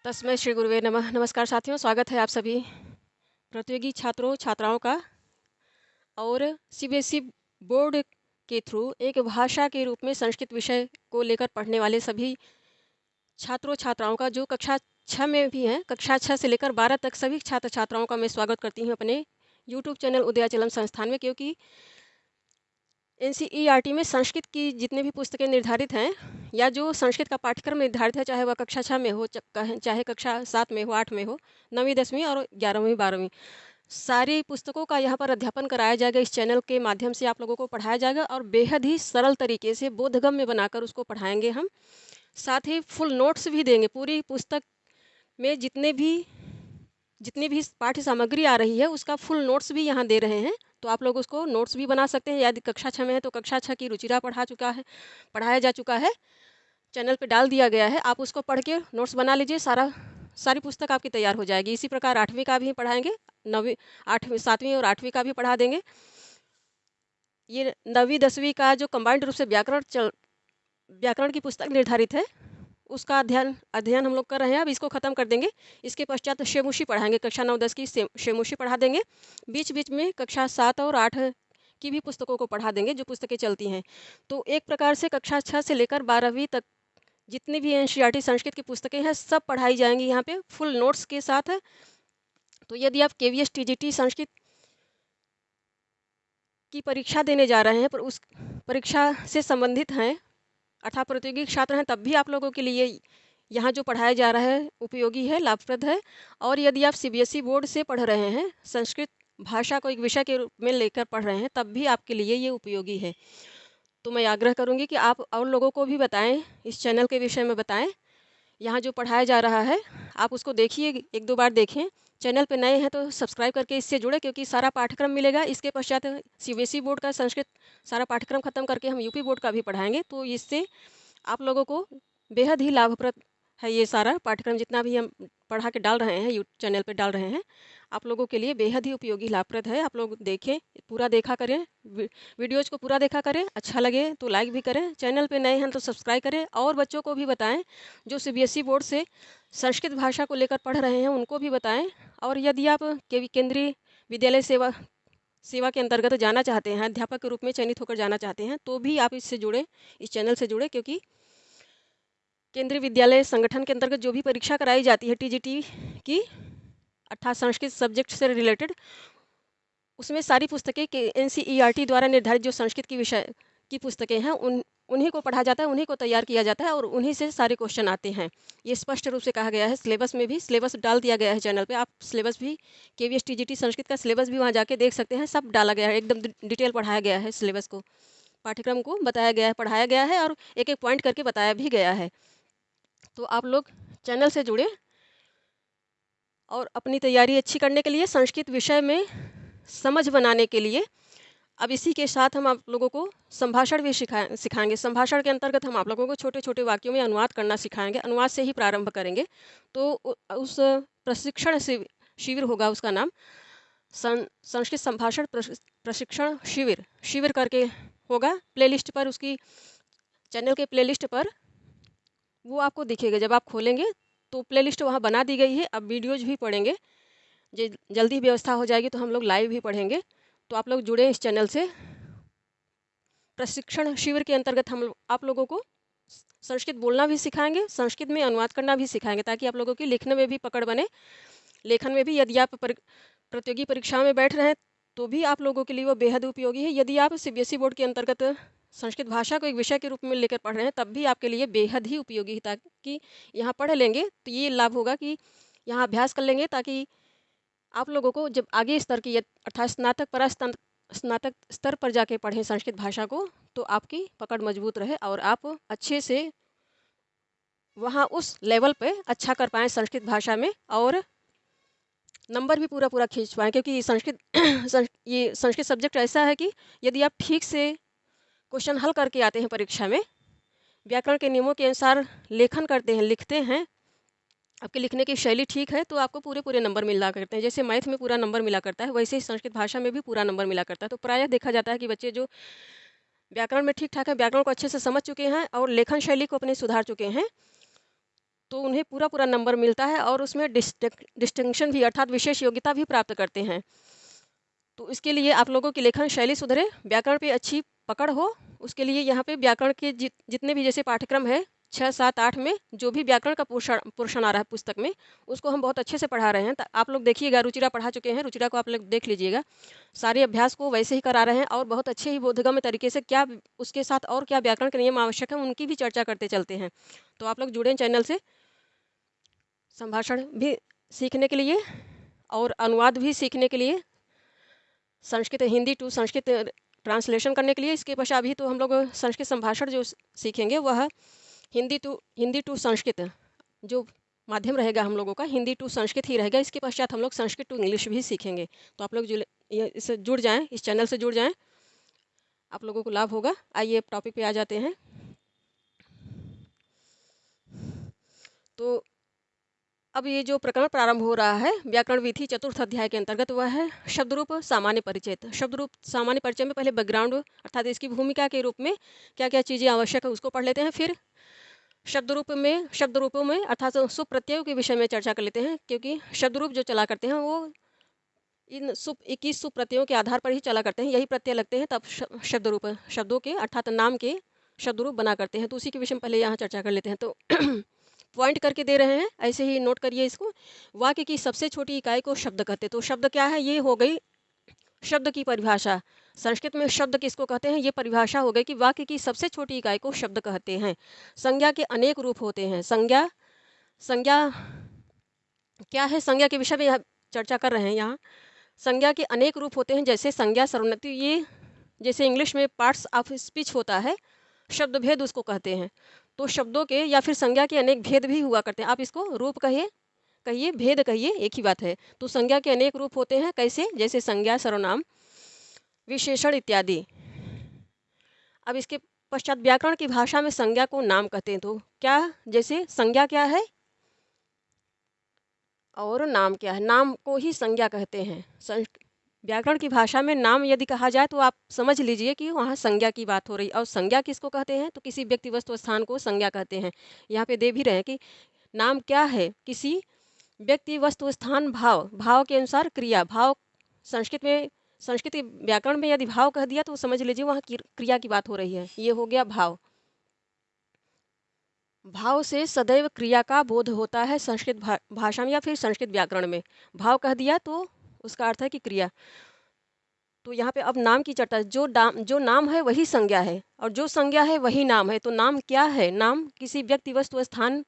तस्मै श्री गुरुवे नमः। नमस्कार साथियों, स्वागत है आप सभी प्रतियोगी छात्रों छात्राओं का। और सीबीएसई बोर्ड के थ्रू एक भाषा के रूप में संस्कृत विषय को लेकर पढ़ने वाले सभी छात्रों छात्राओं का, जो कक्षा 6 में भी हैं, कक्षा 6 से लेकर 12 तक सभी छात्र छात्राओं का मैं स्वागत करती हूँ अपने यूट्यूब चैनल उदयाचलम संस्थान में। क्योंकि एनसीईआरटी में संस्कृत की जितने भी पुस्तकें निर्धारित हैं या जो संस्कृत का पाठ्यक्रम निर्धारित है, चाहे वह कक्षा 6 में हो, चाहे कक्षा 7 में हो, 8 में हो, 9वीं 10वीं और 11वीं 12वीं, सारी पुस्तकों का यहाँ पर अध्यापन कराया जाएगा। इस चैनल के माध्यम से आप लोगों को पढ़ाया जाएगा और बेहद ही सरल तरीके से बोधगम्य बनाकर उसको पढ़ाएंगे हम। साथ ही फुल नोट्स भी देंगे। पूरी पुस्तक में जितनी भी पाठ्य सामग्री आ रही है उसका फुल नोट्स भी यहाँ दे रहे हैं। तो आप लोग उसको नोट्स भी बना सकते हैं। यदि कक्षा 6 में है तो कक्षा 6 की रुचिरा पढ़ाया जा चुका है, चैनल पे डाल दिया गया है। आप उसको पढ़ के नोट्स बना लीजिए, सारी पुस्तक आपकी तैयार हो जाएगी। इसी प्रकार 8वीं का भी पढ़ाएंगे, 9वीं 8वीं 7वीं और 8वीं का भी पढ़ा देंगे। ये 9वीं 10वीं का जो कंबाइंड रूप से व्याकरण की पुस्तक निर्धारित है उसका अध्ययन हम लोग कर रहे हैं। अब इसको ख़त्म कर देंगे। इसके पश्चात शेमुशी पढ़ाएंगे। कक्षा 9-10 की शेमुशी पढ़ा देंगे। बीच बीच में कक्षा 7 और 8 की भी पुस्तकों को पढ़ा देंगे, जो पुस्तकें चलती हैं। तो एक प्रकार से कक्षा 6 से लेकर 12वीं तक जितनी भी एनसीईआरटी संस्कृत की पुस्तकें हैं सब पढ़ाई जाएंगी यहाँ पे फुल नोट्स के साथ। तो यदि आप केवीएस टीजीटी संस्कृत की परीक्षा देने जा रहे हैं, पर उस परीक्षा से संबंधित हैं अर्थात प्रतियोगी छात्र हैं, तब भी आप लोगों के लिए यहाँ जो पढ़ाया जा रहा है उपयोगी है, लाभप्रद है। और यदि आप सीबीएसई बोर्ड से पढ़ रहे हैं, संस्कृत भाषा को एक विषय के रूप में लेकर पढ़ रहे हैं, तब भी आपके लिए ये उपयोगी है। तो मैं आग्रह करूँगी कि आप और लोगों को भी बताएं, इस चैनल के विषय में बताएं। यहाँ जो पढ़ाया जा रहा है आप उसको देखिए, 1-2 बार देखें। चैनल पे नए हैं तो सब्सक्राइब करके इससे जुड़े, क्योंकि सारा पाठ्यक्रम मिलेगा। इसके पश्चात सीबीएसई बोर्ड का संस्कृत सारा पाठ्यक्रम ख़त्म करके हम यूपी बोर्ड का भी पढ़ाएंगे। तो इससे आप लोगों को बेहद ही लाभप्रद है। ये सारा पाठ्यक्रम जितना भी हम पढ़ा के डाल रहे हैं, यूट्यूब चैनल पे डाल रहे हैं, आप लोगों के लिए बेहद ही उपयोगी लाभप्रद है। आप लोग देखें, पूरा देखा करें, वीडियोज़ को पूरा देखा करें। अच्छा लगे तो लाइक भी करें। चैनल पे नए हैं तो सब्सक्राइब करें और बच्चों को भी बताएं जो सीबीएसई बोर्ड से संस्कृत भाषा को लेकर पढ़ रहे हैं, उनको भी बताएं। और यदि आप केंद्रीय विद्यालय सेवा के अंतर्गत जाना चाहते हैं, अध्यापक के रूप में चयनित होकर जाना चाहते हैं, तो भी आप इससे जुड़े, इस चैनल से जुड़े। क्योंकि केंद्रीय विद्यालय संगठन के अंतर्गत जो भी परीक्षा कराई जाती है टीजीटी की, अर्थात संस्कृत सब्जेक्ट से रिलेटेड, उसमें सारी पुस्तकें के एनसीईआरटी द्वारा निर्धारित जो संस्कृत की विषय की पुस्तकें हैं उन्हीं को पढ़ा जाता है, उन्हीं को तैयार किया जाता है और उन्हीं से सारे क्वेश्चन आते हैं। ये स्पष्ट रूप से कहा गया है। सिलेबस में भी सिलेबस डाल दिया गया है चैनल पे। आप सिलेबस भी केवीएस टीजीटी संस्कृत का सिलेबस भी वहाँ जाके देख सकते हैं। सब डाला गया है, एकदम डिटेल पढ़ाया गया है। सिलेबस को, पाठ्यक्रम को बताया गया है, पढ़ाया गया है और एक एक पॉइंट करके बताया भी गया है। तो आप लोग चैनल से जुड़े और अपनी तैयारी अच्छी करने के लिए, संस्कृत विषय में समझ बनाने के लिए, अब इसी के साथ हम आप लोगों को संभाषण भी सिखाएंगे। संभाषण के अंतर्गत हम आप लोगों को छोटे छोटे वाक्यों में अनुवाद करना सिखाएंगे। अनुवाद से ही प्रारंभ करेंगे। तो उस प्रशिक्षण शिविर होगा, उसका नाम संस्कृत संभाषण प्रशिक्षण शिविर करके होगा। प्लेलिस्ट पर, उसकी चैनल के प्लेलिस्ट पर वो आपको दिखेगा। जब आप खोलेंगे तो प्लेलिस्ट वहाँ बना दी गई है। अब वीडियोज़ भी पढ़ेंगे, जल्दी व्यवस्था हो जाएगी तो हम लोग लाइव भी पढ़ेंगे। तो आप लोग जुड़े इस चैनल से। प्रशिक्षण शिविर के अंतर्गत हम आप लोगों को संस्कृत बोलना भी सिखाएंगे, संस्कृत में अनुवाद करना भी सिखाएंगे, ताकि आप लोगों की लिखने में भी पकड़ बने। लेखन में भी यदि आप प्रतियोगी परीक्षा में बैठ रहे हैं तो भी आप लोगों के लिए वो बेहद उपयोगी है। यदि आप सीबीएसई बोर्ड के अंतर्गत संस्कृत भाषा को एक विषय के रूप में लेकर पढ़ रहे हैं, तब भी आपके लिए बेहद ही उपयोगी है। ताकि यहाँ पढ़ लेंगे तो ये लाभ होगा कि यहाँ अभ्यास कर लेंगे, ताकि आप लोगों को जब आगे स्तर की अर्थात स्नातक स्तर पर जाके पढ़ें संस्कृत भाषा को, तो आपकी पकड़ मजबूत रहे और आप अच्छे से वहाँ उस लेवल पे अच्छा कर पाएँ संस्कृत भाषा में और नंबर भी पूरा पूरा खींच पाएँ। क्योंकि ये संस्कृत सब्जेक्ट ऐसा है कि यदि आप ठीक से क्वेश्चन हल करके आते हैं परीक्षा में, व्याकरण के नियमों के अनुसार लेखन करते हैं, लिखते हैं, आपके लिखने की शैली ठीक है, तो आपको पूरे नंबर मिला करते हैं। जैसे मैथ में पूरा नंबर मिला करता है, वैसे ही संस्कृत भाषा में भी पूरा नंबर मिला करता है। तो प्रायः देखा जाता है कि बच्चे जो व्याकरण में ठीक ठाक है, व्याकरण को अच्छे से समझ चुके हैं और लेखन शैली को अपने सुधार चुके हैं, तो उन्हें पूरा नंबर मिलता है और उसमें डिस्टिंक्शन भी अर्थात विशेष योग्यता भी प्राप्त करते हैं। तो इसके लिए आप लोगों की लेखन शैली सुधरे, व्याकरण पे अच्छी पकड़ हो, उसके लिए यहाँ पे व्याकरण के जितने भी जैसे पाठ्यक्रम है 6, 7, 8 में जो भी व्याकरण का पोर्शन आ रहा है पुस्तक में, उसको हम बहुत अच्छे से पढ़ा रहे हैं। आप लोग देखिएगा, रुचिरा पढ़ा चुके हैं, रुचिरा को आप लोग देख लीजिएगा। सारे अभ्यास को वैसे ही करा रहे हैं और बहुत अच्छे ही बोधगम्य तरीके से क्या उसके साथ और क्या व्याकरण के नियम आवश्यक हैं उनकी भी चर्चा करते चलते हैं। तो आप लोग जुड़ें चैनल से संभाषण भी सीखने के लिए और अनुवाद भी सीखने के लिए, संस्कृत हिंदी टू संस्कृत ट्रांसलेशन करने के लिए। इसके पश्चात अभी तो हम लोग संस्कृत संभाषण जो सीखेंगे वह हिंदी टू संस्कृत जो माध्यम रहेगा हम लोगों का, हिंदी टू संस्कृत ही रहेगा। इसके पश्चात हम लोग संस्कृत टू इंग्लिश भी सीखेंगे। तो आप लोग इससे जुड़ जाएं, इस चैनल से जुड़ जाएं, आप लोगों को लाभ होगा। आइए अब टॉपिक पे आ जाते हैं। तो अब ये जो प्रकरण प्रारंभ हो रहा है व्याकरण विधि चतुर्थ अध्याय के अंतर्गत, वह है शब्द रूप सामान्य परिचय। शब्द रूप सामान्य परिचय में पहले बैकग्राउंड अर्थात इसकी भूमिका के रूप में क्या क्या चीज़ें आवश्यक है उसको पढ़ लेते हैं। फिर शब्द रूपों में अर्थात सुप्रत्ययों के विषय में चर्चा कर लेते हैं, क्योंकि शब्द रूप जो चला करते हैं वो इन 21 सुप्रत्ययों के आधार पर ही चला करते हैं। यही प्रत्यय लगते हैं तब शब्द रूप शब्दों के अर्थात नाम के शब्द रूप बना करते हैं। तो उसी के विषय में पहले यहाँ चर्चा कर लेते हैं। तो पॉइंट करके दे रहे हैं, ऐसे ही नोट करिए इसको। वाक्य की सबसे छोटी इकाई को शब्द कहते हैं। तो शब्द क्या है, ये हो गई शब्द की परिभाषा। संस्कृत में शब्द किसको कहते हैं, ये परिभाषा हो गई कि वाक्य की सबसे छोटी इकाई को शब्द कहते हैं। संज्ञा के अनेक रूप होते हैं। संज्ञा क्या है, संज्ञा के विषय में चर्चा कर रहे हैं यहाँ। संज्ञा के अनेक रूप होते हैं, जैसे संज्ञा सर्वनाम। ये जैसे इंग्लिश में पार्ट्स ऑफ स्पीच होता है, शब्द भेद उसको कहते हैं। तो शब्दों के या फिर संज्ञा के अनेक भेद भी हुआ करते हैं। आप इसको रूप कहिए भेद कहिए, एक ही बात है। तो संज्ञा के अनेक रूप होते हैं, कैसे, जैसे संज्ञा सर्वनाम विशेषण इत्यादि। अब इसके पश्चात व्याकरण की भाषा में संज्ञा को नाम कहते हैं। तो क्या, जैसे संज्ञा क्या है और नाम क्या है, नाम को ही संज्ञा कहते हैं। व्याकरण की भाषा में नाम यदि कहा जाए तो आप समझ लीजिए कि वहाँ संज्ञा की बात हो रही। और संज्ञा किसको कहते हैं, तो किसी व्यक्ति वस्तु स्थान को संज्ञा कहते हैं। यहाँ पे दे भी रहे हैं कि नाम क्या है, किसी व्यक्ति वस्तु स्थान भाव के अनुसार क्रिया। भाव संस्कृत व्याकरण में यदि भाव कह दिया तो समझ लीजिए वहाँ क्रिया की बात हो रही है। ये हो गया भाव। भाव से सदैव क्रिया का बोध होता है संस्कृत भाषा में या फिर संस्कृत व्याकरण में। भाव कह दिया तो उसका अर्थ है कि क्रिया। तो यहाँ पे अब नाम की चर्चा। जो नाम है वही संज्ञा है और जो संज्ञा है वही नाम है। तो नाम क्या है, नाम किसी व्यक्ति वस्तु स्थान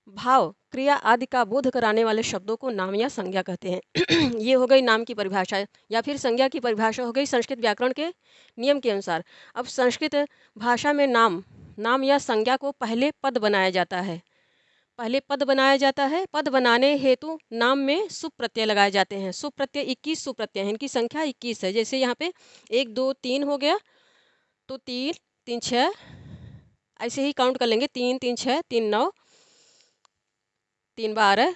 भाव क्रिया आदि का बोध कराने वाले शब्दों को नाम या संज्ञा कहते हैं। ये हो गई नाम की परिभाषा या फिर संज्ञा की परिभाषा हो गई संस्कृत व्याकरण के नियम के अनुसार। अब संस्कृत भाषा में नाम या संज्ञा को पहले पद बनाया जाता है। पद बनाने हेतु नाम में सुप प्रत्यय लगाए जाते हैं। सुप प्रत्यय 21 सुप प्रत्यय हैं, इनकी संख्या 21 है। जैसे यहाँ पे 1 2 3 हो गया, तो 3 3 6 ऐसे ही काउंट कर लेंगे। 3 3 6 3 9 3 12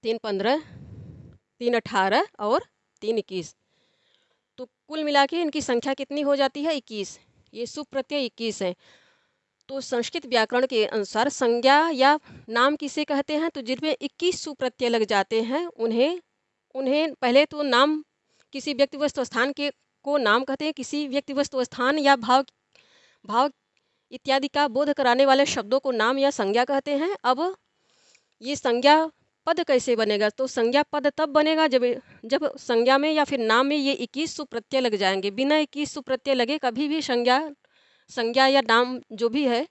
3 15 3 18 और 3 21। तो कुल मिला के इनकी संख्या कितनी हो जाती है, 21। ये सुप प्रत्यय 21 है। तो संस्कृत व्याकरण के अनुसार संज्ञा या नाम किसे कहते हैं, तो जिनमें 21 सुप्रत्यय लग जाते हैं उन्हें पहले तो नाम किसी व्यक्ति वस्तु स्थान को नाम कहते हैं। किसी व्यक्ति वस्तु स्थान या भाव इत्यादि का बोध कराने वाले शब्दों को नाम या संज्ञा कहते हैं। अब ये संज्ञा पद कैसे बनेगा, तो संज्ञा पद तब बनेगा जब संज्ञा में या फिर नाम में ये 21 सुप्रत्यय लग जाएंगे। बिना 21 सुप्रत्यय लगे कभी भी संज्ञा या नाम जो भी है,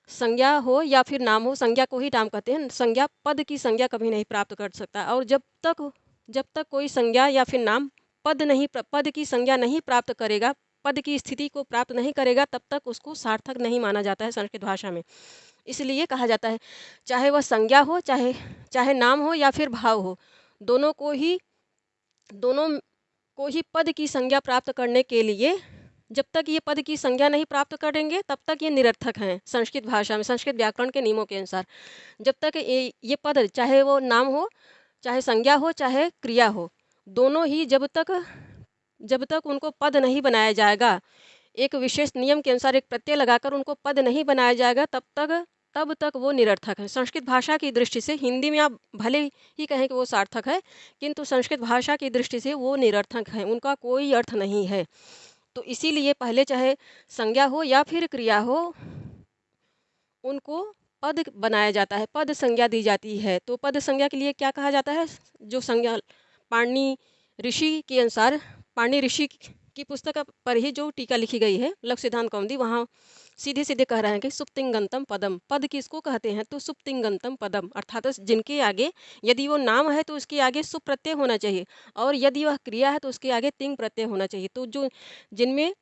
संज्ञा हो या फिर नाम हो, संज्ञा को ही नाम कहते हैं। संज्ञा पद की संज्ञा कभी नहीं प्राप्त कर सकता। और जब तक कोई संज्ञा या फिर नाम पद की संज्ञा नहीं प्राप्त करेगा, पद की स्थिति को प्राप्त नहीं करेगा, तब तक उसको सार्थक नहीं माना जाता है संस्कृत भाषा में। इसलिए कहा जाता है चाहे वह संज्ञा हो चाहे नाम हो या फिर भाव हो, दोनों को ही पद की संज्ञा प्राप्त करने के लिए, जब तक ये पद की संज्ञा नहीं प्राप्त करेंगे तब तक ये निरर्थक हैं संस्कृत भाषा में, संस्कृत व्याकरण के नियमों के अनुसार। जब तक ये पद, चाहे वो नाम हो, चाहे संज्ञा हो, चाहे क्रिया हो, दोनों ही जब तक उनको पद नहीं बनाया जाएगा, एक विशेष नियम के अनुसार एक प्रत्यय लगाकर उनको पद नहीं बनाया जाएगा, तब तक तब तक वो निरर्थक है। संस्कृत भाषा की दृष्टि से हिंदी में आप भले ही कहें कि वो सार्थक है, किंतु संस्कृत भाषा की दृष्टि से वो निरर्थक है, उनका कोई अर्थ नहीं है। तो इसीलिए पहले चाहे संज्ञा हो या फिर क्रिया हो, उनको पद बनाया जाता है, पद संज्ञा दी जाती है। तो पद संज्ञा के लिए क्या कहा जाता है? जो संज्ञा पाणिनि ऋषि के अनुसार, पाणिनि ऋषि की पुस्तक पर ही जो टीका लिखी गई है लघु सिद्धांत कौमुदी, वहाँ सीधे सीधे कह रहे हैं कि सुप्तिंगंतम पदम। पद किसको कहते हैं? तो सुप्तिंगंतम पदम, अर्थात जिनके आगे यदि वो नाम है तो उसके आगे सुप प्रत्यय होना चाहिए, और यदि वह क्रिया है तो उसके आगे तिंग प्रत्यय होना चाहिए। तो जो जिनमें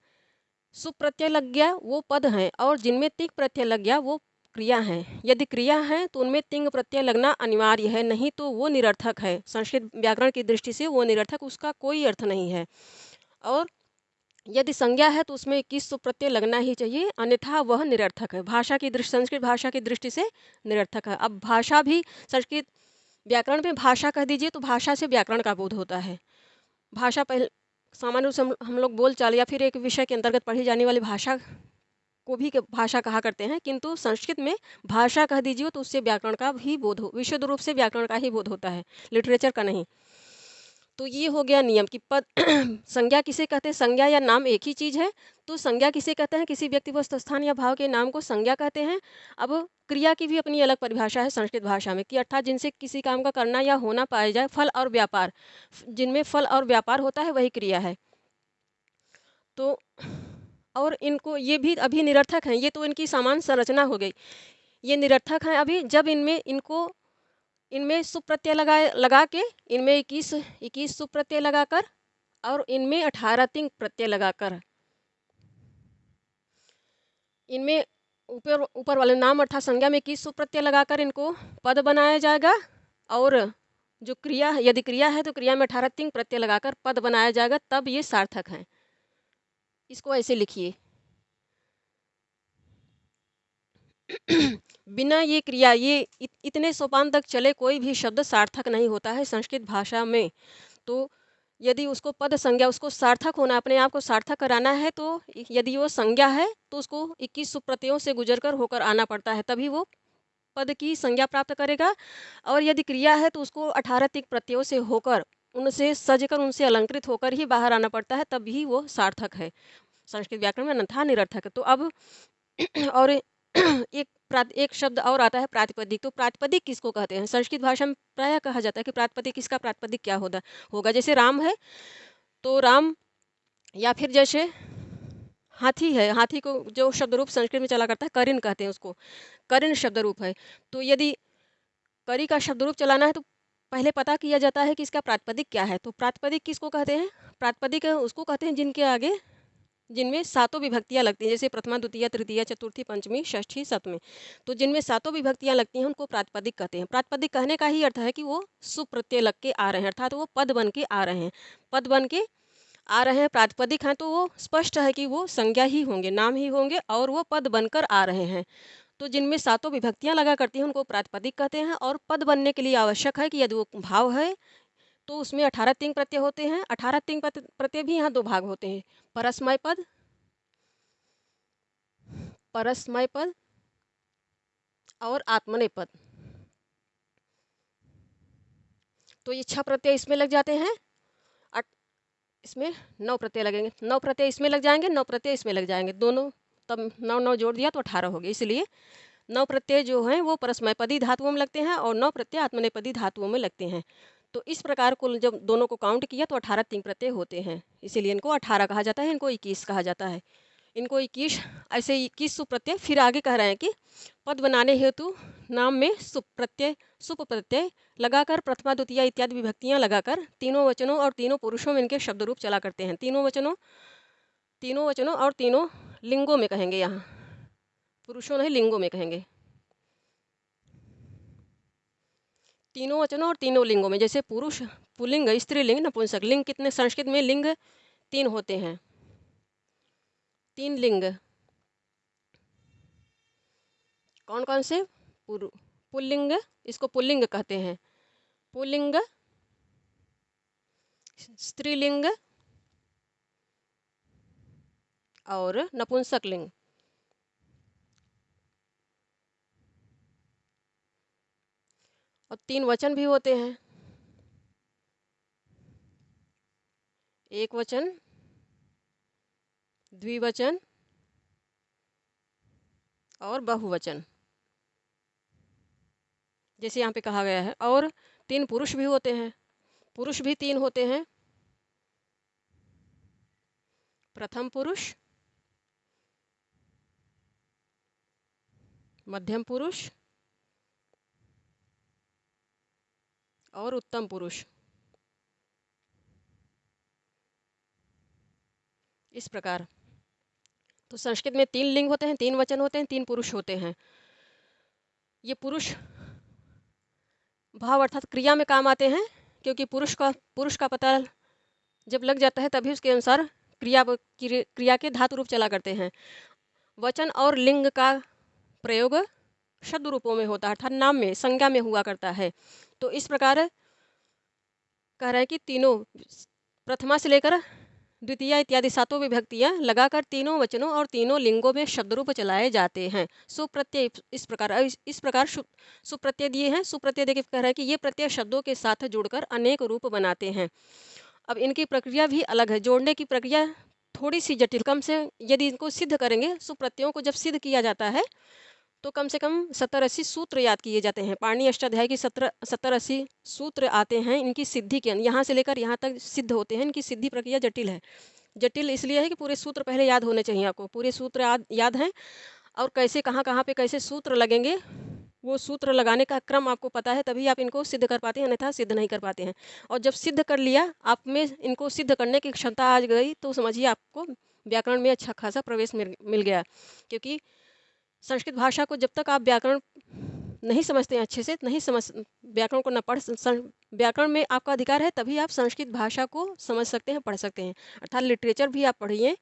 सुप प्रत्यय लग गया वो पद हैं, और जिनमें तिंग प्रत्यय लग गया वो क्रिया हैं। यदि क्रिया है तो उनमें तिंग प्रत्यय लगना अनिवार्य है, नहीं तो वो निरर्थक है। संस्कृत व्याकरण की दृष्टि से वो निरर्थक, उसका कोई अर्थ नहीं है। और यदि संज्ञा है तो उसमें 21 सुप प्रत्यय लगना ही चाहिए, अन्यथा वह निरर्थक है। भाषा की दृष्टि, संस्कृत भाषा की दृष्टि से निरर्थक है। अब भाषा भी, संस्कृत व्याकरण में भाषा कह दीजिए तो भाषा से व्याकरण का बोध होता है। भाषा पहले सामान्य रूप से हम लोग बोलचाल या फिर एक विषय के अंतर्गत पढ़ी जाने वाली भाषा को भी भाषा कहा करते हैं, किंतु संस्कृत में भाषा कह दीजिए तो उससे व्याकरण का भी बोध हो, विशुद्ध रूप से व्याकरण का ही बोध होता है, लिटरेचर का नहीं। तो ये हो गया नियम कि पद संज्ञा किसे कहते हैं? संज्ञा या नाम एक ही चीज़ है। तो संज्ञा किसे कहते हैं? किसी व्यक्ति, वस्तु, स्थान या भाव के नाम को संज्ञा कहते हैं। अब क्रिया की भी अपनी अलग परिभाषा है संस्कृत भाषा में, कि अर्थात जिनसे किसी काम का करना या होना पाया जाए, फल और व्यापार, जिनमें फल और व्यापार होता है वही क्रिया है। तो और इनको ये भी अभी निरर्थक हैं, ये तो इनकी सामान्य संरचना हो गई। ये निरर्थक हैं अभी जब इनमें सुप प्रत्यय लगा के, इनमें 21 सुप प्रत्यय लगाकर, और इनमें 18 तिंग प्रत्यय लगाकर, इनमें ऊपर ऊपर वाले नाम अर्थात संज्ञा में 21 सुप प्रत्यय लगाकर इनको पद बनाया जाएगा। और जो क्रिया है, यदि क्रिया है तो क्रिया में 18 तिंग प्रत्यय लगाकर पद बनाया जाएगा, तब ये सार्थक हैं। इसको ऐसे लिखिए बिना ये क्रिया, ये इतने सोपान तक चले कोई भी शब्द सार्थक नहीं होता है संस्कृत भाषा में। तो यदि उसको पद संज्ञा, उसको सार्थक होना, अपने आप को सार्थक कराना है, तो यदि वो संज्ञा है तो उसको 21 सुप्रत्ययों से गुजरकर होकर आना पड़ता है, तभी वो पद की संज्ञा प्राप्त करेगा। और यदि क्रिया है तो उसको 18 तिक प्रत्ययों से होकर, उनसे सजकर, उनसे अलंकृत होकर ही बाहर आना पड़ता है, तभी वो सार्थक है संस्कृत व्याकरण में, अन्यथा निरर्थक है। तो अब और एक शब्द और आता है प्रातिपदिक। तो प्रातिपदिक किसको कहते हैं? संस्कृत भाषा में प्रायः कहा जाता है कि प्रातिपदिक, किसका प्रातिपदिक क्या होगा। जैसे राम है तो राम, या फिर जैसे हाथी है, हाथी को जो शब्द रूप संस्कृत में चला करता है करिन कहते हैं उसको, करिन शब्द रूप है। तो यदि करी का शब्द रूप चलाना है तो पहले पता किया जाता है कि इसका प्रातिपदिक क्या है। तो प्रातिपदिक किसको कहते हैं? प्रातिपदिक उसको कहते हैं जिनके आगे, जिनमें सातों विभक्तियाँ लगती हैं, जैसे प्रथमा, द्वितीय, तृतीय, चतुर्थी, पंचमी, षष्ठी, सप्तमी। तो जिनमें सातों विभक्तियाँ लगती हैं उनको प्रातिपदिक कहते हैं। प्रातिपदिक कहने का ही अर्थ है कि वो सुप्रत्यय लग के आ रहे हैं, अर्थात वो पद बन के आ रहे हैं, पद बन के आ रहे हैं। प्रातिपदिक हैं तो वो स्पष्ट है कि वो संज्ञा ही होंगे, नाम ही होंगे, और वो पद बनकर आ रहे हैं। तो जिनमें सातों विभक्तियाँ लगा करती हैं उनको प्रातिपदिक कहते हैं। और पद बनने के लिए आवश्यक है कि यदि वो भाव है तो उसमें 18 तिंग प्रत्यय होते हैं। 18 तिंग प्रत्यय भी यहाँ दो भाग होते हैं, परस्मय पद, परस्मय पद और आत्मनेय पद। तो ये 6 प्रत्यय इसमें लग जाते हैं, इसमें 9 प्रत्यय लगेंगे, 9 प्रत्यय इसमें लग जाएंगे, 9 प्रत्यय इसमें लग जाएंगे, दोनों, तब 9 9 जोड़ दिया तो 18 हो गए। इसलिए 9 प्रत्यय जो हैं वो परस्मयपदी धातुओं में लगते हैं और 9 प्रत्यय आत्मनेपदी धातुओं में लगते हैं। तो इस प्रकार कुल जब दोनों को काउंट किया तो 18 तिंग प्रत्यय होते हैं, इसीलिए इनको 18 कहा जाता है, इनको 21 कहा जाता है। इनको 21, ऐसे 21 सुप्रत्यय। फिर आगे कह रहे हैं कि पद बनाने हेतु नाम में सुप प्रत्यय लगाकर, प्रथमा, द्वितीय इत्यादि विभक्तियां लगाकर, तीनों वचनों और तीनों पुरुषों में इनके शब्द रूप चला करते हैं। तीनों वचनों और तीनों लिंगों में कहेंगे, यहाँ पुरुषों नहीं लिंगों में कहेंगे, तीनों वचनों और तीनों लिंगों में। जैसे पुरुष, पुल्लिंग, स्त्रीलिंग, नपुंसक लिंग। कितने संस्कृत में लिंग 3 होते हैं, 3 लिंग। कौन कौन से? पुल्लिंग, इसको पुल्लिंग कहते हैं, पुल्लिंग, स्त्रीलिंग और नपुंसक लिंग। और 3 वचन भी होते हैं, एक वचन, द्विवचन और बहुवचन, जैसे यहाँ पे कहा गया है। और 3 पुरुष भी होते हैं, पुरुष भी 3 होते हैं, प्रथम पुरुष, मध्यम पुरुष और उत्तम पुरुष। इस प्रकार तो संस्कृत में 3 लिंग होते हैं, 3 वचन होते हैं, 3 पुरुष होते हैं। ये पुरुष भाव अर्थात क्रिया में काम आते हैं, क्योंकि पुरुष का पता जब लग जाता है तभी उसके अनुसार क्रिया के धातु रूप चला करते हैं। वचन और लिंग का प्रयोग शब्द रूपों में होता है, अर्थात नाम में, संज्ञा में हुआ करता है। तो इस प्रकार कह रहे हैं कि तीनों प्रथमा से लेकर द्वितीया इत्यादि 7 विभक्तियां लगाकर तीनों वचनों और तीनों लिंगों में शब्द रूप चलाए जाते हैं। सुप्रत्यय इस प्रकार सुप्रत्यय दिए हैं। सुप्रत्यय देके कह रहे हैं कि ये प्रत्यय शब्दों के साथ जुड़कर अनेक रूप बनाते हैं। अब इनकी प्रक्रिया भी अलग है, जोड़ने की प्रक्रिया थोड़ी सी जटिल, कम से यदि इनको सिद्ध करेंगे, सुप्रत्ययों को जब सिद्ध किया जाता है तो कम से कम 70-80 सूत्र याद किए जाते हैं। पाणिनि अष्टाध्याय की 70-80 सूत्र आते हैं इनकी सिद्धि के, यहाँ से लेकर यहाँ तक सिद्ध होते हैं। इनकी सिद्धि प्रक्रिया जटिल है। जटिल इसलिए है कि पूरे सूत्र पहले याद होने चाहिए, आपको पूरे सूत्र याद हैं, और कैसे कहाँ कहाँ पे कैसे सूत्र लगेंगे वो सूत्र लगाने का क्रम आपको पता है, तभी आप इनको सिद्ध कर पाते हैं, अन्यथा सिद्ध नहीं कर पाते हैं। और जब सिद्ध कर लिया आप में, इनको सिद्ध करने की क्षमता आ गई, तो समझिए आपको व्याकरण में अच्छा खासा प्रवेश मिल गया। क्योंकि संस्कृत भाषा को जब तक आप व्याकरण नहीं समझते हैं अच्छे से, नहीं समझ व्याकरण को न पढ़ व्याकरण में आपका अधिकार है, तभी आप संस्कृत भाषा को समझ सकते हैं, पढ़ सकते हैं। अर्थात लिटरेचर भी आप पढ़िए,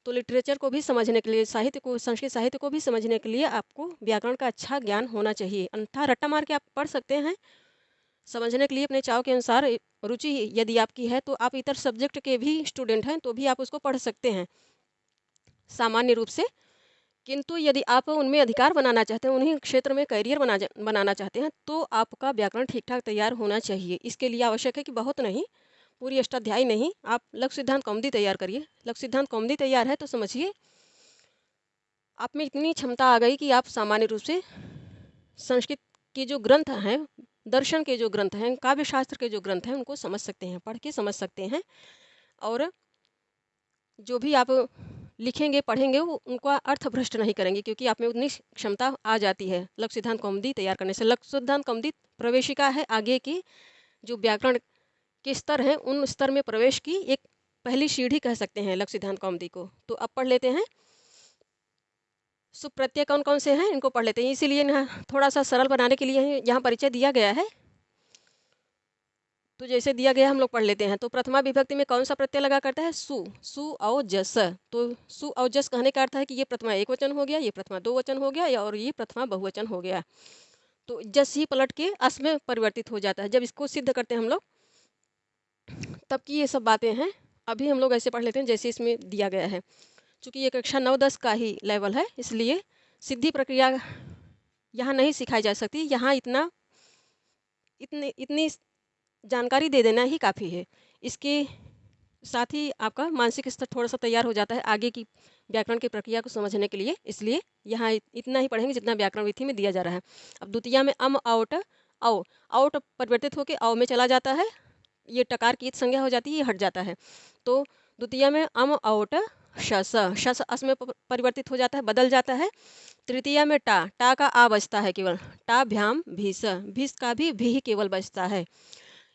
तो लिटरेचर को भी समझने के लिए, साहित्य को, संस्कृत साहित्य को भी समझने के लिए आपको व्याकरण का अच्छा ज्ञान होना चाहिए। अन्यथा रट्टा मार के आप पढ़ सकते हैं, समझने के लिए अपने चाव के अनुसार रुचि यदि आपकी है तो आप इतर सब्जेक्ट के भी स्टूडेंट हैं तो भी आप उसको पढ़ सकते हैं सामान्य रूप से। किंतु यदि आप उनमें अधिकार बनाना चाहते हैं, उन्हीं क्षेत्र में करियर बनाना चाहते हैं, तो आपका व्याकरण ठीक ठाक तैयार होना चाहिए। इसके लिए आवश्यक है कि बहुत नहीं, पूरी अष्टाध्यायी नहीं, आप लघु सिद्धांत कौमुदी तैयार करिए। लघु सिद्धांत कौमुदी तैयार है तो समझिए आप में इतनी क्षमता आ गई कि आप सामान्य रूप से संस्कृत के जो ग्रंथ हैं, दर्शन के जो ग्रंथ हैं, काव्य शास्त्र के जो ग्रंथ हैं, उनको समझ सकते हैं, पढ़ के समझ सकते हैं। और जो भी आप लिखेंगे पढ़ेंगे वो उनका अर्थ भ्रष्ट नहीं करेंगे, क्योंकि आप में उतनी क्षमता आ जाती है लघु सिद्धांत कौमुदी तैयार करने से। लघु सिद्धांत कौमुदी प्रवेशिका है आगे की जो व्याकरण के स्तर हैं, उन स्तर में प्रवेश की एक पहली सीढ़ी कह सकते हैं लघु सिद्धांत कौमुदी को। तो अब पढ़ लेते हैं सुप्रत्यय कौन कौन से हैं, इनको पढ़ लेते हैं। इसीलिए यहाँ थोड़ा सा सरल बनाने के लिए यहाँ परिचय दिया गया है, तो जैसे दिया गया हम लोग पढ़ लेते हैं। तो प्रथमा विभक्ति में कौन सा प्रत्यय लगा करता है? सु और जस। तो सु और जस कहने का अर्थ है कि ये प्रथमा एक वचन हो गया, ये प्रथमा दो वचन हो गया, और ये प्रथमा बहुवचन हो गया। तो जस ही पलट के अस में परिवर्तित हो जाता है जब इसको सिद्ध करते हैं हम लोग, तब की ये सब बातें हैं। अभी हम लोग ऐसे पढ़ लेते हैं जैसे इसमें दिया गया है। चूँकि ये कक्षा 9-10 का ही लेवल है, इसलिए सिद्धि प्रक्रिया यहाँ नहीं सिखाई जा सकती। यहाँ इतनी जानकारी दे देना ही काफ़ी है। इसके साथ ही आपका मानसिक स्तर थोड़ा सा तैयार हो जाता है आगे की व्याकरण की प्रक्रिया को समझने के लिए। इसलिए यहाँ इतना ही पढ़ेंगे जितना व्याकरण विधि में दिया जा रहा है। अब द्वितीया में अम आउट आउट परिवर्तित होकर अव में चला जाता है, ये टकार की संज्ञा हो जाती है, ये हट जाता है। तो द्वितीया में अम आउट शस अस में परिवर्तित हो जाता है, बदल जाता है। तृतीया में टा का आ बचता है केवल, टा भ्याम भीस का भी भी केवल बचता है।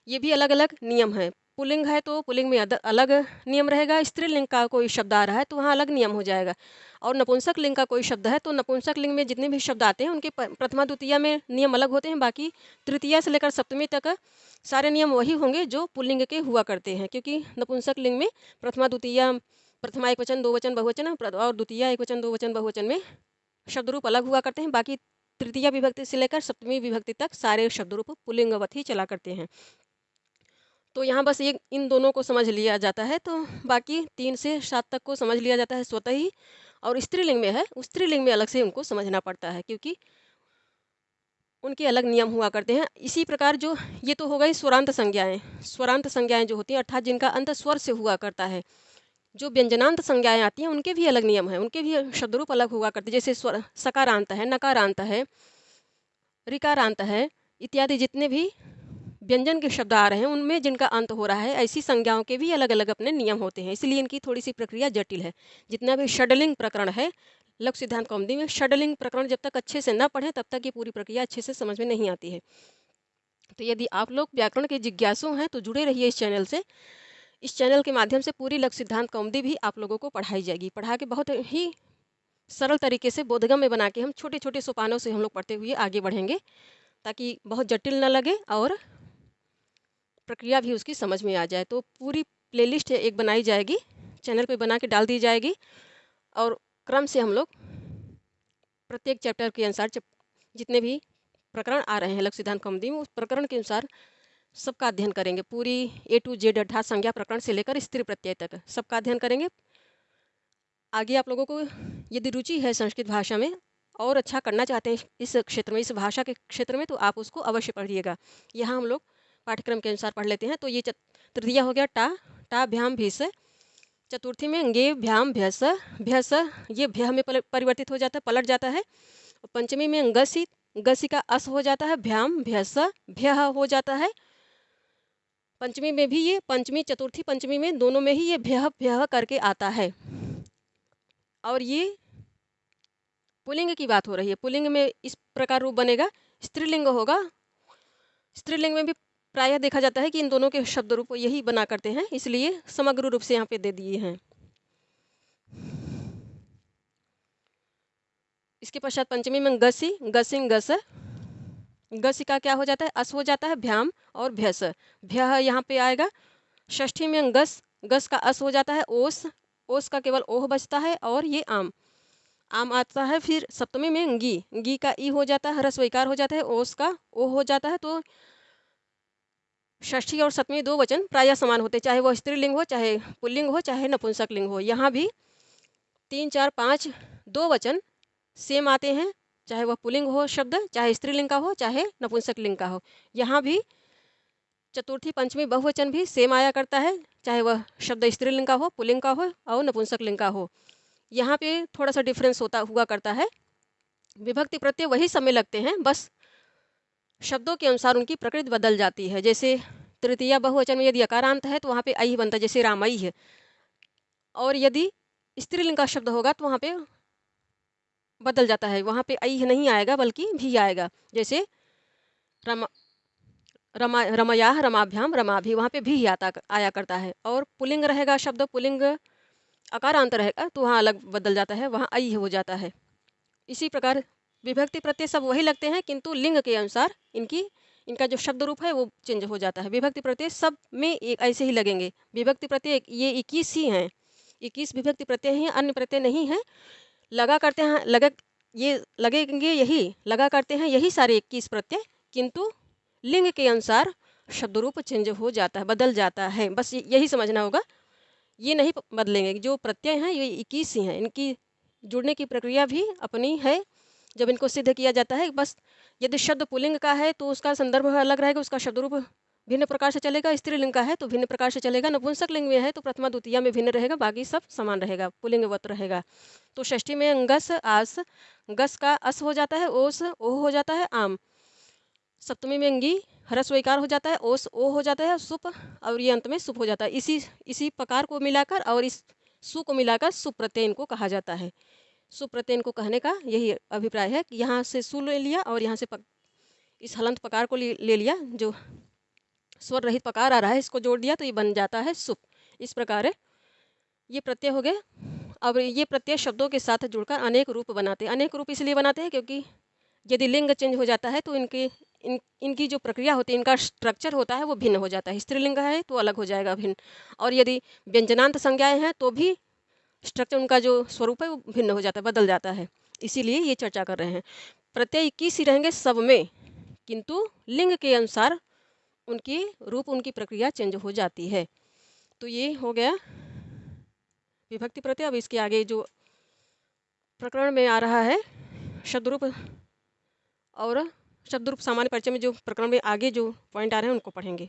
ये भी अलग अलग नियम है। पुल्लिंग है तो पुल्लिंग में अलग नियम रहेगा, स्त्रीलिंग का कोई शब्द आ रहा है तो वहाँ अलग नियम हो जाएगा, और नपुंसक लिंग का कोई शब्द है तो नपुंसक लिंग में जितने भी शब्द आते हैं उनके प्रथमा द्वितीया में नियम अलग होते हैं। बाकी तृतीया से लेकर सप्तमी तक सारे नियम वही होंगे जो पुल्लिंग के हुआ करते हैं, क्योंकि नपुंसक लिंग में प्रथमा द्वितीया, प्रथमा एक वचन दो वचन बहुवचन, और द्वितीया एक वचन दो वचन बहुवचन में शब्द रूप अलग हुआ करते हैं। बाकी तृतीया विभक्ति से लेकर सप्तमी विभक्ति तक सारे शब्द रूप पुल्लिंगवत ही चला करते हैं। तो यहाँ बस ये इन दोनों को समझ लिया जाता है, तो बाकी 3 से 7 तक को समझ लिया जाता है स्वतः ही। और स्त्रीलिंग में है, उस स्त्रीलिंग में अलग से उनको समझना पड़ता है, क्योंकि 3 से 7 तक को समझ लिया जाता है स्वतः ही, और स्त्रीलिंग में है, उस स्त्रीलिंग में अलग से उनको समझना पड़ता है, क्योंकि 3 से 7 तक को समझ लिया जाता है स्वतः ही, और स्त्रीलिंग में अलग से उनको समझना पड़ता है, क्योंकि उनके अलग नियम हुआ करते हैं। इसी प्रकार जो ये तो हो गई स्वरांत संज्ञाएं। स्वरांत संज्ञाएं जो होती हैं अर्थात जिनका अंत स्वर से हुआ करता है। जो व्यंजनांत संज्ञाएं आती हैं उनके भी अलग नियम हैं, उनके भी शब्दरूप अलग हुआ करते हैं। जैसे स्वर सकारांत है, नकारांत है, ऋकारांत है इत्यादि जितने भी व्यंजन के शब्द आ रहे हैं उनमें जिनका अंत हो रहा है, ऐसी संज्ञाओं के भी अलग अलग अपने नियम होते हैं। इसलिए इनकी थोड़ी सी प्रक्रिया जटिल है। जितना भी षडलिंग प्रकरण है लघु सिद्धांत कौमुदी में, षडलिंग प्रकरण जब तक अच्छे से न पढ़ें तब तक ये पूरी प्रक्रिया अच्छे से समझ में नहीं आती है। तो यदि आप लोग व्याकरण के जिज्ञासु हैं तो जुड़े रहिए इस चैनल से। इस चैनल के माध्यम से पूरी लघु सिद्धांत कौमुदी भी आप लोगों को पढ़ाई जाएगी। पढ़ा के बहुत ही सरल तरीके से बोधगम्य में बना के हम छोटे छोटे सोपानों से हम लोग पढ़ते हुए आगे बढ़ेंगे, ताकि बहुत जटिल न लगे और प्रक्रिया भी उसकी समझ में आ जाए। तो पूरी प्लेलिस्ट एक बनाई जाएगी, चैनल पे बना के डाल दी जाएगी और क्रम से हम लोग प्रत्येक चैप्टर के अनुसार जितने भी प्रकरण आ रहे हैं लघु सिद्धांत कौमुदी में उस प्रकरण के अनुसार सबका अध्ययन करेंगे। पूरी A to Z अर्थात संज्ञा प्रकरण से लेकर स्त्री प्रत्यय तक सबका अध्ययन करेंगे। आगे आप लोगों को यदि रुचि है संस्कृत भाषा में और अच्छा करना चाहते हैं इस क्षेत्र में, इस भाषा के क्षेत्र में, तो आप उसको अवश्य पढ़िएगा। यहाँ हम लोग पाठ्यक्रम के अनुसार पढ़ लेते हैं। तो ये तृतीय हो गया टा, टा भ्याम भीस। चतुर्थी में गे भ्याम भ्यस, भ्यस ये भ्य में परिवर्तित हो जाता है, पलट जाता है। पंचमी में गसी, गसी का अस हो जाता है, भ्याम भ्यस भ्य हो जाता है। पंचमी में भी ये पंचमी चतुर्थी पंचमी में दोनों में ही ये भ्य भ्य करके आता है। और ये पुल्लिंग की बात हो रही है। पुल्लिंग में इस प्रकार रूप बनेगा, स्त्रीलिंग होगा। स्त्रीलिंग में भी प्रायः देखा जाता है कि इन दोनों के शब्द रूप यही बना करते हैं, इसलिए समग्र रूप से यहाँ पे दे दिए हैं। इसके पश्चात पंचमी में गसी, गसिंग गस, गसी का क्या हो जाता है, अस हो जाता है, भ्याम और भ्यस, भ्य यहाँ पे आएगा। षष्ठी में गस, गस का अस हो जाता है, ओस, ओस का केवल ओह बचता है और ये आम, आम आता है। फिर सप्तमी में गी, गी का ई हो जाता है, ह्रस्व इकार हो जाता है, ओस का ओ हो जाता है। तो षष्ठी और सप्तमी दो वचन प्रायः समान होते हैं, चाहे वह स्त्रीलिंग हो, चाहे पुल्लिंग हो, चाहे नपुंसक लिंग हो। यहाँ भी 3, 4, 5 दो वचन सेम आते हैं, चाहे वह पुल्लिंग हो शब्द, चाहे स्त्रीलिंग का हो, चाहे नपुंसक लिंग का हो। यहाँ भी चतुर्थी पंचमी बहुवचन भी सेम आया करता है, चाहे वह शब्द स्त्रीलिंग का हो, पुल्लिंग का हो और नपुंसक लिंग का हो। यहाँ पे थोड़ा सा डिफरेंस हुआ करता है। विभक्ति प्रत्यय वही सब में लगते हैं, बस शब्दों के अनुसार उनकी प्रकृति बदल जाती है। जैसे तृतीया बहुवचन में यदि अकारांत है तो वहाँ पे आई बनता है, जैसे रामई है। और यदि स्त्रीलिंग का शब्द होगा तो वहाँ पे बदल जाता है, वहाँ पे आई नहीं आएगा बल्कि भी आएगा। जैसे रमा, रमा रमयाह रमाभ्याम रमाभि, वहाँ पे भी आया करता है। और पुल्लिंग रहेगा शब्द, पुल्लिंग अकारांत रहेगा तो वहाँ अलग बदल जाता है, वहाँ आई हो जाता है। इसी प्रकार विभक्ति प्रत्यय सब वही लगते हैं, किंतु लिंग के अनुसार इनका जो शब्द रूप है वो चेंज हो जाता है। विभक्ति प्रत्यय सब में एक ऐसे ही लगेंगे। विभक्ति प्रत्यय ये 21 ही हैं, 21 विभक्ति प्रत्यय हैं, अन्य प्रत्यय नहीं हैं। लगा करते हैं ये लगेंगे, यही लगा करते हैं यही सारे 21 प्रत्यय, किंतु लिंग के अनुसार शब्द रूप चेंज हो जाता है, बदल जाता है। बस यही समझना होगा, ये नहीं बदलेंगे। जो प्रत्यय हैं ये 21 ही हैं, इनकी जुड़ने की प्रक्रिया भी अपनी है जब इनको सिद्ध किया जाता है। बस यदि शब्द पुल्लिंग का है तो उसका संदर्भ अलग रहेगा, उसका शब्द रूप भिन्न प्रकार से चलेगा। स्त्रीलिंग का है तो भिन्न प्रकार से चलेगा। नपुंसक लिंग में है तो प्रथमा द्वितीया में भिन्न रहेगा, बाकी सब समान रहेगा, पुल्लिंगवत रहेगा। तो षष्ठी में गस आस, गस का अस हो जाता है, ओस ओ हो जाता है, आम। सप्तमी में अंगी, ह्रस्व इकार हो जाता है, ओस ओ हो जाता है, सुप, और ये अंत में सुप हो जाता है। इसी प्रकार को मिलाकर और इस सु को मिलाकर सुप प्रत्यय इनको कहा जाता है। सुप प्रत्यय इनको कहने का यही अभिप्राय है कि यहाँ से सु ले लिया और यहाँ से इस हलंत पकार को ले लिया, जो स्वर रहित पकार आ रहा है इसको जोड़ दिया तो ये बन जाता है सुप। इस प्रकार है ये प्रत्यय हो गए। अब ये प्रत्यय शब्दों के साथ जुड़कर अनेक रूप बनाते हैं। अनेक रूप इसलिए बनाते हैं क्योंकि यदि लिंग चेंज हो जाता है तो इनकी जो प्रक्रिया होती है, इनका स्ट्रक्चर होता है वो भिन्न हो जाता है। स्त्रीलिंग है तो अलग हो जाएगा भिन्न, और यदि व्यंजनांत संज्ञाएं हैं तो भी स्ट्रक्चर उनका जो स्वरूप है वो भिन्न हो जाता है, बदल जाता है। इसीलिए ये चर्चा कर रहे हैं। प्रत्यय 21 ही रहेंगे सब में, किंतु लिंग के अनुसार उनकी रूप उनकी प्रक्रिया चेंज हो जाती है। तो ये हो गया विभक्ति प्रत्यय। अब इसके आगे जो प्रकरण में आ रहा है शब्द रूप और शब्द रूप सामान्य परिचय में जो प्रकरण में आगे जो पॉइंट आ रहे हैं उनको पढ़ेंगे।